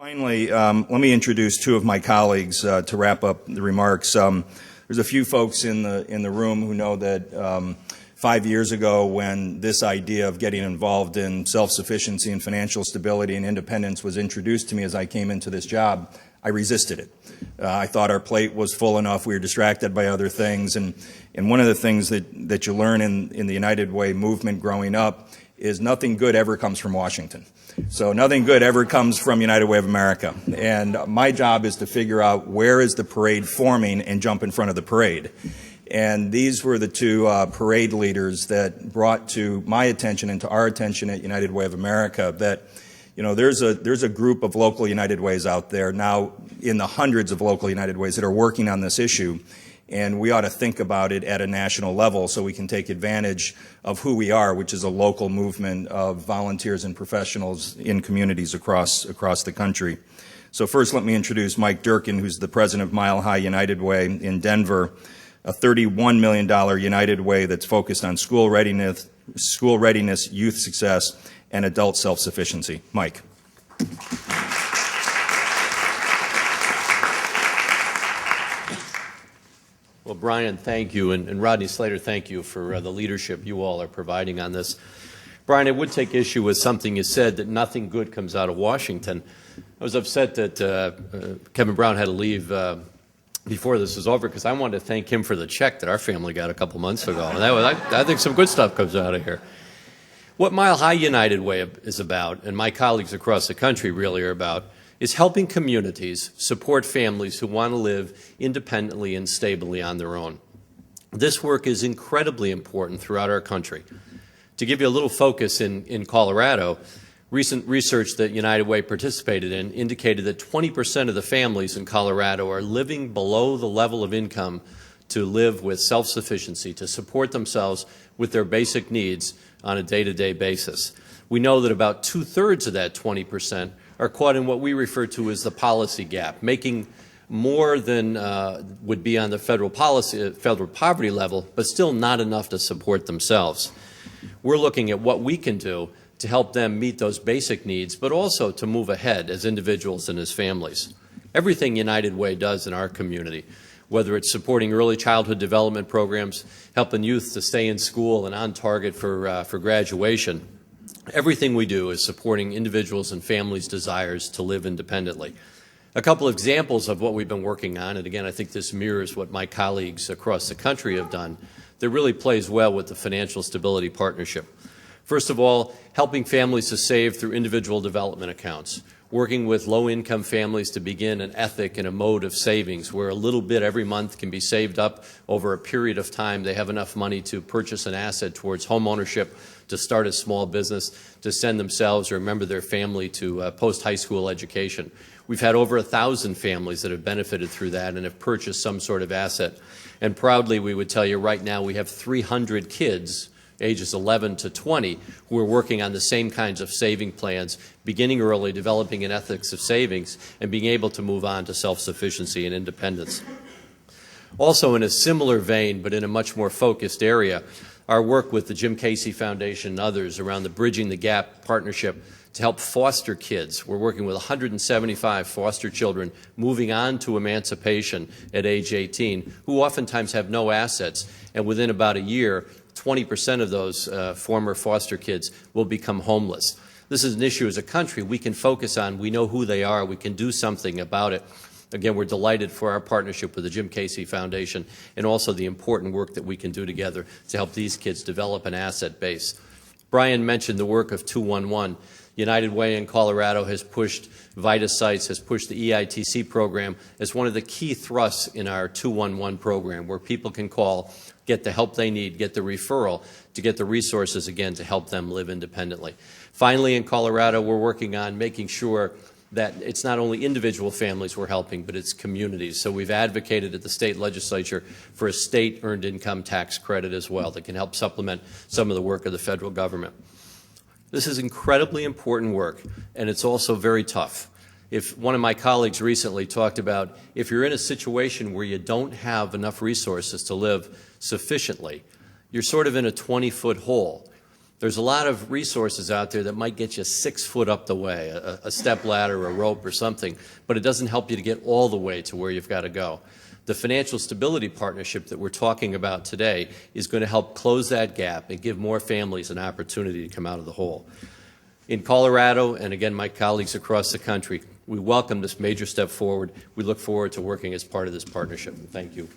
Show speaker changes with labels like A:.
A: Finally, let me introduce two of my colleagues to wrap up the remarks. There's a few folks in the room who know that 5 years ago, when this idea of getting involved in self-sufficiency and financial stability and independence was introduced to me as I came into this job, I resisted it. I thought our plate was full enough. We were distracted by other things. And one of the things that you learn in the United Way movement growing up is nothing good ever comes from Washington. So nothing good ever comes from United Way of America. And my job is to figure out where is the parade forming and jump in front of the parade. And these were the two parade leaders that brought to my attention and to our attention at United Way of America that, you know, there's a group of local United Ways out there now in the hundreds of local United Ways that are working on this issue. And we ought to think about it at a national level so we can take advantage of who we are, which is a local movement of volunteers and professionals in communities across the country. So first, let me introduce Mike Durkin, who's the president of Mile High United Way in Denver, a $31 million United Way that's focused on school readiness, youth success, and adult self-sufficiency. Mike.
B: Well, Brian, thank you, and Rodney Slater, thank you for the leadership you all are providing on this. Brian, I would take issue with something you said, that nothing good comes out of Washington. I was upset that Kevin Brown had to leave before this was over because I wanted to thank him for the check that our family got a couple months ago. And I think some good stuff comes out of here. What Mile High United Way is about, and my colleagues across the country really are about, is helping communities support families who want to live independently and stably on their own. This work is incredibly important throughout our country. To give you a little focus in Colorado, recent research that United Way participated in indicated that 20% of the families in Colorado are living below the level of income to live with self-sufficiency, to support themselves with their basic needs on a day-to-day basis. We know that about 2/3 of that 20% are caught in what we refer to as the policy gap, making more than would be on the federal poverty level, but still not enough to support themselves. We're looking at what we can do to help them meet those basic needs, but also to move ahead as individuals and as families. Everything United Way does in our community, whether it's supporting early childhood development programs, helping youth to stay in school and on target for graduation, everything we do is supporting individuals and families' desires to live independently. A couple of examples of what we've been working on, and again, I think this mirrors what my colleagues across the country have done, that really plays well with the Financial Stability Partnership. First of all, helping families to save through individual development accounts, working with low-income families to begin an ethic and a mode of savings where a little bit every month can be saved up over a period of time. They have enough money to purchase an asset towards home ownership, to start a small business, to send themselves or a member of their family to post-high school education. We've had over 1,000 families that have benefited through that and have purchased some sort of asset. And proudly, we would tell you right now we have 300 kids ages 11 to 20 who are working on the same kinds of saving plans, beginning early, developing an ethics of savings, and being able to move on to self-sufficiency and independence. Also in a similar vein, but in a much more focused area, our work with the Jim Casey Foundation and others around the Bridging the Gap partnership to help foster kids. We're working with 175 foster children moving on to emancipation at age 18, who oftentimes have no assets, and within about a year, 20% of those former foster kids will become homeless. This is an issue as a country we can focus on. We know who they are. We can do something about it. Again, we're delighted for our partnership with the Jim Casey Foundation and also the important work that we can do together to help these kids develop an asset base. Brian mentioned the work of 211. United Way in Colorado has pushed Vita Sites, has pushed the EITC program as one of the key thrusts in our 211 program, where people can call, get the help they need, get the referral to get the resources, again, to help them live independently. Finally, in Colorado, we're working on making sure that it's not only individual families we're helping, but it's communities. So we've advocated at the state legislature for a state earned income tax credit as well that can help supplement some of the work of the federal government. This is incredibly important work, and it's also very tough. If one of my colleagues recently talked about if you're in a situation where you don't have enough resources to live sufficiently, you're sort of in a 20-foot hole. There's a lot of resources out there that might get you 6 foot up the way, a step ladder, a rope or something, but it doesn't help you to get all the way to where you've got to go. The Financial Stability Partnership that we're talking about today is going to help close that gap and give more families an opportunity to come out of the hole. In Colorado, and again, my colleagues across the country, we welcome this major step forward. We look forward to working as part of this partnership. Thank you.